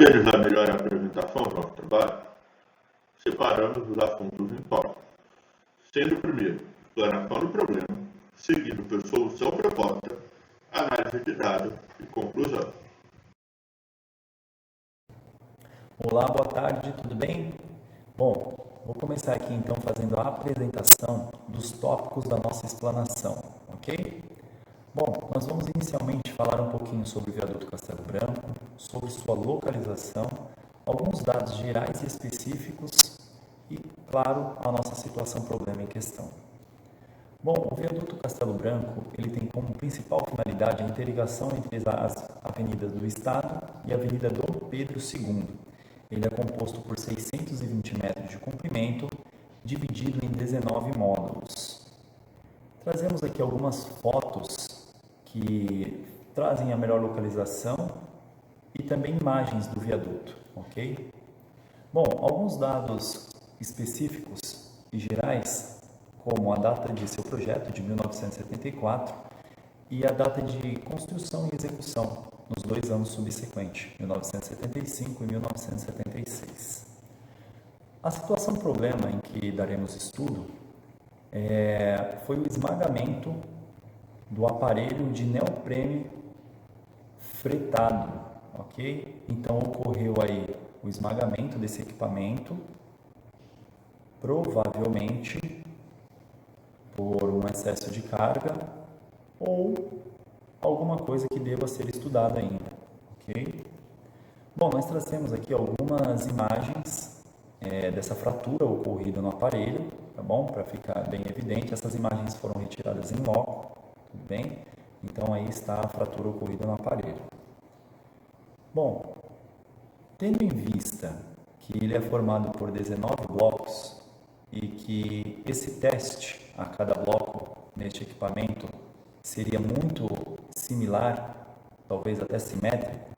organizar melhor a apresentação do nosso trabalho, separamos os assuntos em tópicos, sendo o primeiro explanação do problema, seguido por solução proposta, análise de dados e conclusão. Olá, boa tarde, tudo bem? Bom, vou começar aqui então fazendo a apresentação dos tópicos da nossa explanação, ok? Bom, nós vamos inicialmente falar um pouquinho sobre o viaduto Castelo Branco, sobre sua localização, alguns dados gerais e específicos e, claro, a nossa situação problema em questão. Bom, o viaduto Castelo Branco, ele tem como principal finalidade a interligação entre as avenidas do Estado e a Avenida Dom Pedro II. Ele é composto por 620 metros de comprimento, dividido em 19 módulos. Trazemos aqui algumas fotos que trazem a melhor localização e também imagens do viaduto, ok? Bom, alguns dados específicos e gerais, como a data de seu projeto, de 1974, e a data de construção e execução, nos 2 anos subsequentes, 1975 e 1976. A situação problema em que daremos estudo foi o esmagamento do aparelho de neoprene fretado, ok? Então ocorreu aí o esmagamento desse equipamento, provavelmente por um excesso de carga ou alguma coisa que deva ser estudada ainda, ok? Bom, nós trazemos aqui algumas imagens dessa fratura ocorrida no aparelho, tá bom? Para ficar bem evidente, essas imagens foram retiradas em loco, tudo bem? Então aí está a fratura ocorrida no aparelho. Bom, tendo em vista que ele é formado por 19 blocos e que esse teste a cada bloco neste equipamento seria muito similar, talvez até simétrico,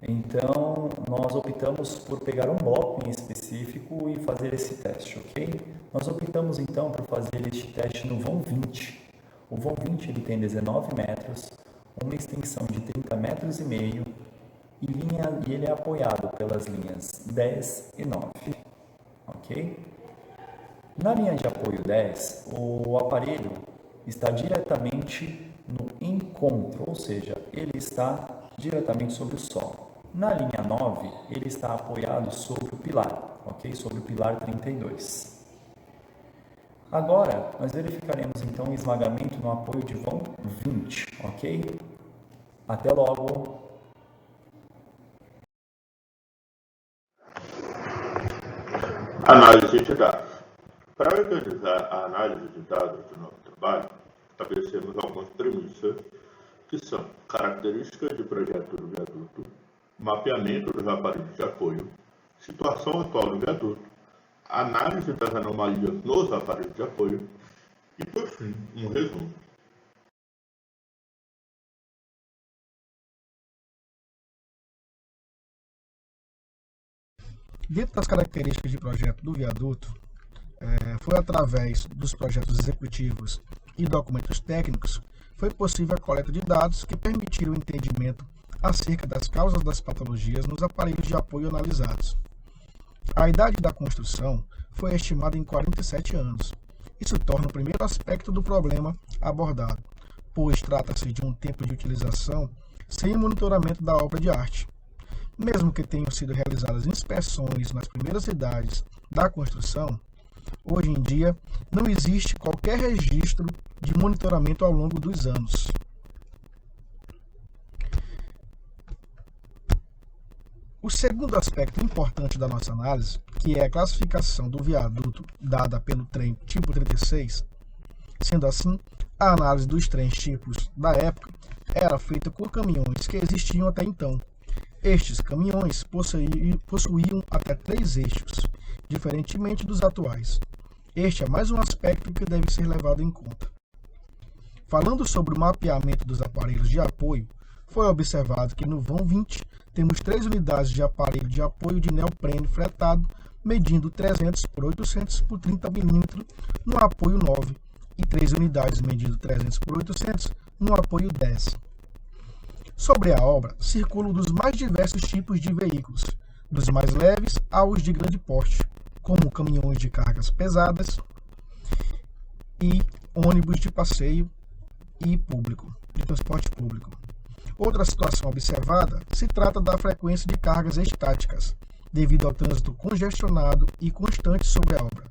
então nós optamos por pegar um bloco em específico e fazer esse teste, ok? Nós optamos então por fazer este teste no vão 20. O vão 20 ele tem 19 metros, uma extensão de 30 metros e meio e ele é apoiado pelas linhas 10 e 9, ok? Na linha de apoio 10, o aparelho está diretamente no encontro, ou seja, ele está diretamente sobre o solo. Na linha 9, ele está apoiado sobre o pilar, ok? Sobre o pilar 32. Agora, nós verificaremos então o esmagamento no apoio de vão 20, ok? Até logo! Análise de dados. Para organizar a análise de dados do nosso trabalho, estabelecemos algumas premissas que são características de projeto do viaduto, mapeamento dos aparelhos de apoio, situação atual do viaduto, análise das anomalias nos aparelhos de apoio e, por fim, um resumo. Dentro das características de projeto do viaduto, foi através dos projetos executivos e documentos técnicos, foi possível a coleta de dados que permitiram o entendimento acerca das causas das patologias nos aparelhos de apoio analisados. A idade da construção foi estimada em 47 anos. Isso torna o primeiro aspecto do problema abordado, pois trata-se de um tempo de utilização sem monitoramento da obra de arte. Mesmo que tenham sido realizadas inspeções nas primeiras idades da construção, hoje em dia não existe qualquer registro de monitoramento ao longo dos anos. O segundo aspecto importante da nossa análise, que é a classificação do viaduto dada pelo trem tipo 36, sendo assim, a análise dos trens tipos da época era feita por caminhões que existiam até então. Estes caminhões possuíam até 3 eixos, diferentemente dos atuais. Este é mais um aspecto que deve ser levado em conta. Falando sobre o mapeamento dos aparelhos de apoio, foi observado que no vão 20 temos 3 unidades de aparelho de apoio de neoprene fretado, medindo 300 por 800 por 30 mm no apoio 9 e 3 unidades medindo 300 por 800 no apoio 10. Sobre a obra, circulam dos mais diversos tipos de veículos, dos mais leves aos de grande porte, como caminhões de cargas pesadas e ônibus de passeio e público, de transporte público. Outra situação observada se trata da frequência de cargas estáticas, devido ao trânsito congestionado e constante sobre a obra.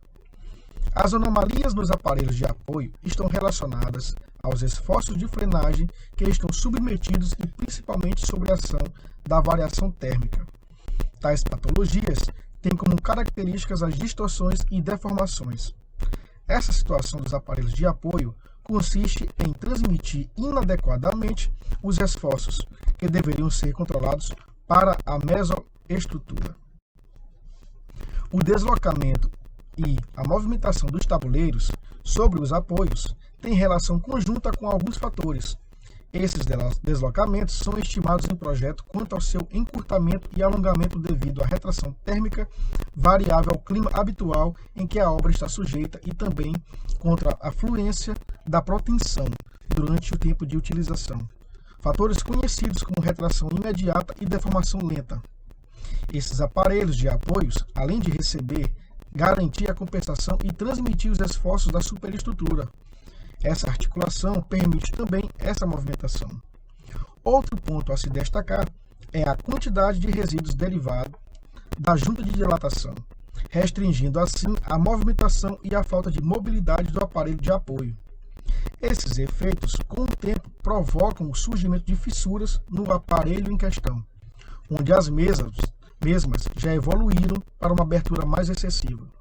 As anomalias nos aparelhos de apoio estão relacionadas aos esforços de frenagem que estão submetidos e principalmente sobre a ação da variação térmica. Tais patologias têm como características as distorções e deformações. Essa situação dos aparelhos de apoio consiste em transmitir inadequadamente os esforços que deveriam ser controlados para a mesoestrutura. O deslocamento e a movimentação dos tabuleiros sobre os apoios tem relação conjunta com alguns fatores. Esses deslocamentos são estimados em projeto quanto ao seu encurtamento e alongamento devido à retração térmica variável ao clima habitual em que a obra está sujeita e também contra a fluência da protensão durante o tempo de utilização. Fatores conhecidos como retração imediata e deformação lenta. Esses aparelhos de apoios, além de receber, garantir a compensação e transmitir os esforços da superestrutura. Essa articulação permite também essa movimentação. Outro ponto a se destacar é a quantidade de resíduos derivados da junta de dilatação, restringindo assim a movimentação e a falta de mobilidade do aparelho de apoio. Esses efeitos, com o tempo, provocam o surgimento de fissuras no aparelho em questão, onde as mesmas já evoluíram para uma abertura mais excessiva.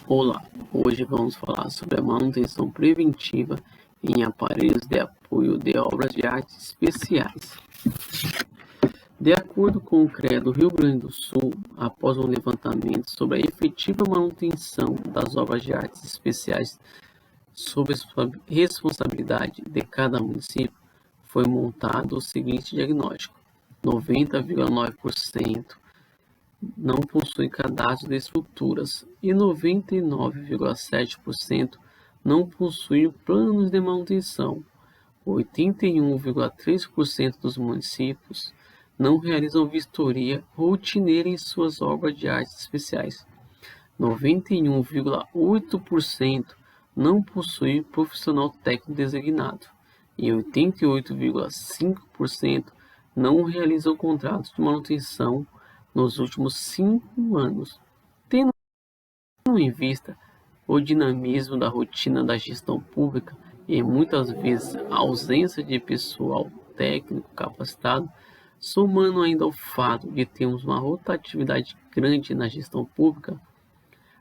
Olá, hoje vamos falar sobre a manutenção preventiva em aparelhos de apoio de obras de artes especiais. De acordo com o CREA do Rio Grande do Sul, após um levantamento sobre a efetiva manutenção das obras de artes especiais sob responsabilidade de cada município, foi montado o seguinte diagnóstico: 90,9% não possui cadastro de estruturas e 99,7% não possuem planos de manutenção. 81,3% dos municípios não realizam vistoria rotineira em suas obras de artes especiais. 91,8% não possuem profissional técnico designado e 88,5% não realizam contratos de manutenção nos últimos 5 anos. Tendo em vista o dinamismo da rotina da gestão pública e muitas vezes a ausência de pessoal técnico capacitado, somando ainda ao fato de termos uma rotatividade grande na gestão pública,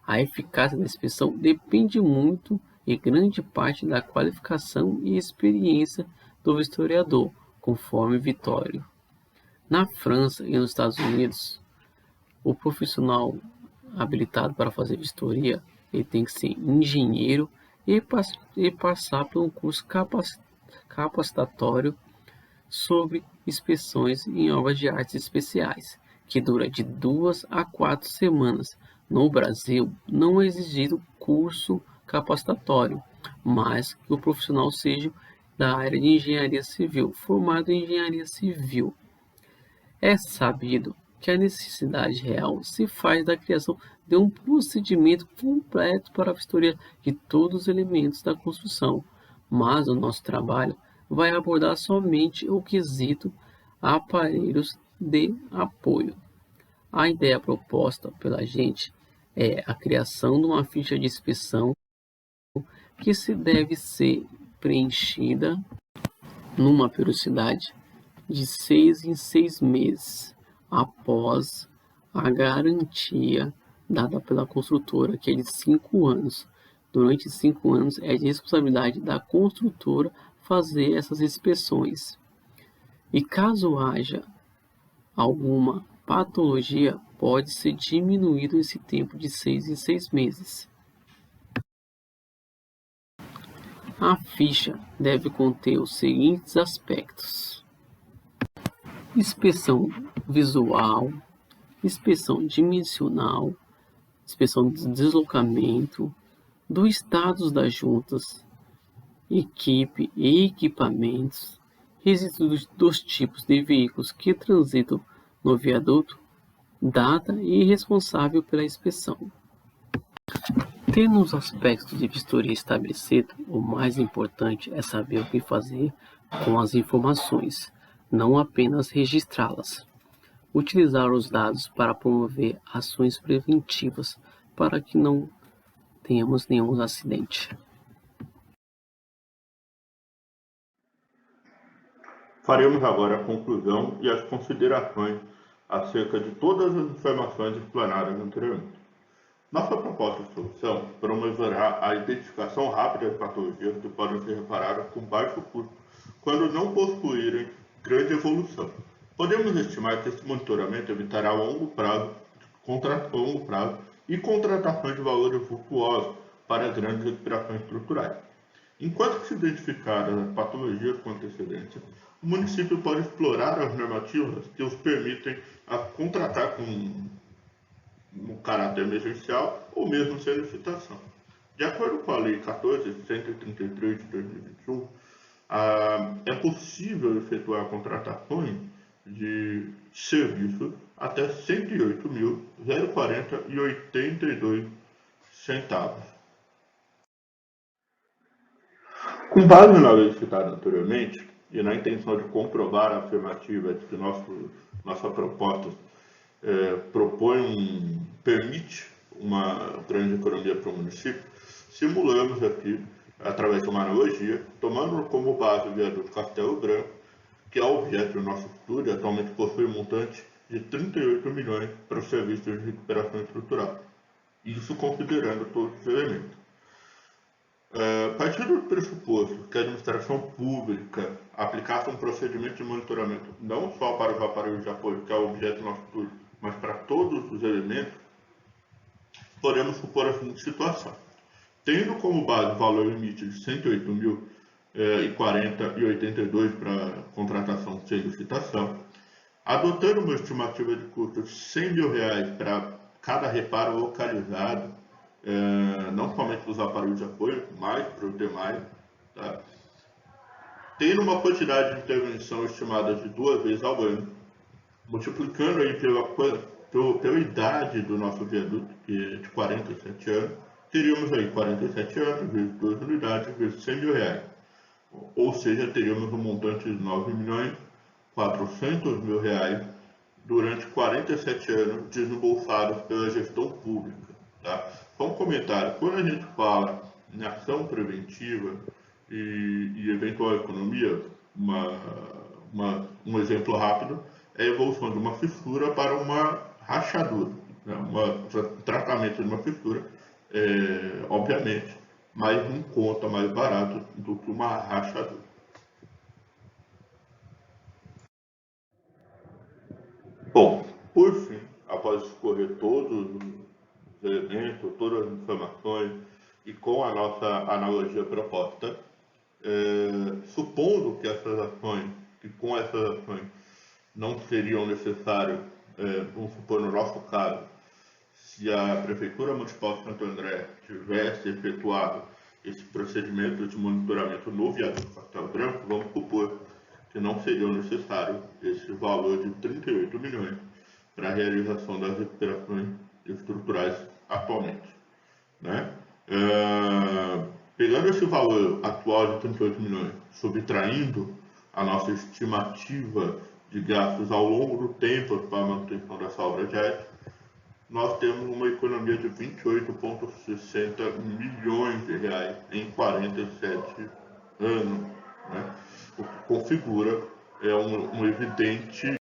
a eficácia da inspeção depende muito e grande parte da qualificação e experiência do vistoriador, conforme Vitório. Na França e nos Estados Unidos, o profissional habilitado para fazer vistoria, ele tem que ser engenheiro e passar por um curso capacitatório sobre inspeções em obras de artes especiais, que dura de 2 a 4 semanas. No Brasil, não é exigido curso capacitatório, mas que o profissional seja da área de engenharia civil, formado em engenharia civil. É sabido que a necessidade real se faz da criação de um procedimento completo para a vistoria de todos os elementos da construção, mas o nosso trabalho vai abordar somente o quesito aparelhos de apoio. A ideia proposta pela gente é a criação de uma ficha de inspeção que se deve ser preenchida numa periodicidade de 6 em 6 meses, após a garantia dada pela construtora, que é de 5 anos. Durante 5 anos é de responsabilidade da construtora fazer essas inspeções. E caso haja alguma patologia, pode ser diminuído esse tempo de 6 em 6 meses. A ficha deve conter os seguintes aspectos: inspeção visual, inspeção dimensional, inspeção de deslocamento, do status das juntas, equipe e equipamentos, registro dos tipos de veículos que transitam no viaduto, data e responsável pela inspeção. Tendo os aspectos de vistoria estabelecidos, o mais importante é saber o que fazer com as informações, não apenas registrá-las. Utilizar os dados para promover ações preventivas para que não tenhamos nenhum acidente. Faremos agora a conclusão e as considerações acerca de todas as informações explanadas anteriormente. Nossa proposta de solução promoverá a identificação rápida de patologias que podem ser reparadas com baixo custo quando não possuírem grande evolução. Podemos estimar que esse monitoramento evitará a longo prazo e contratações de valores virtuosos para grandes recuperações estruturais. Enquanto se identificadas as patologias com antecedência, o município pode explorar as normativas que os permitem a contratar no caráter emergencial ou mesmo sem licitação. De acordo com a Lei 14.133 de 2021, é possível efetuar contratações de serviços até R$ 108.040,82. Com base na lei citada anteriormente e na intenção de comprovar a afirmativa de que nossa proposta permite uma grande economia para o município, simulamos aqui, através de uma analogia, tomando como base o viaduto Castelo Branco, que é objeto do nosso estudo e atualmente possui um montante de 38 milhões para os serviços de recuperação estrutural. Isso considerando todos os elementos. Partindo do pressuposto que a administração pública aplicasse um procedimento de monitoramento não só para os aparelhos de apoio, que é o objeto do nosso estudo, mas para todos os elementos, podemos supor a seguinte situação. Tendo como base o valor limite de R$ 108.040,82 para contratação sem licitação, adotando uma estimativa de custo de R$ 100.000 para cada reparo localizado, não somente para os aparelhos de apoio, mas para os demais, tá? Tendo uma quantidade de intervenção estimada de 2 vezes ao ano, multiplicando aí pela idade do nosso viaduto, que é de 47 anos, teríamos aí 47 anos vezes 2 unidades vezes R$ 100.000. Ou seja, teríamos um montante de R$ 9.400.000 durante 47 anos desembolsados pela gestão pública. Tá? Só um comentário, quando a gente fala em ação preventiva e eventual economia, um exemplo rápido é a evolução de uma fissura para uma rachadura, né? Tratamento de uma fissura, obviamente, mais em conta, mais barato do que uma rachadura. Bom, por fim, após escorrer todos os elementos, todas as informações e com a nossa analogia proposta, supondo que com essas ações não seriam necessárias, vamos supor no nosso caso, se a Prefeitura Municipal de Santo André tivesse efetuado esse procedimento de monitoramento no viaduto Castelo Branco, vamos supor que não seria necessário esse valor de 38 milhões para a realização das recuperações estruturais atualmente, né? Pegando esse valor atual de 38 milhões, subtraindo a nossa estimativa de gastos ao longo do tempo para a manutenção dessa obra de arte, nós temos uma economia de 28,60 milhões de reais em 47 anos, né? O que configura um evidente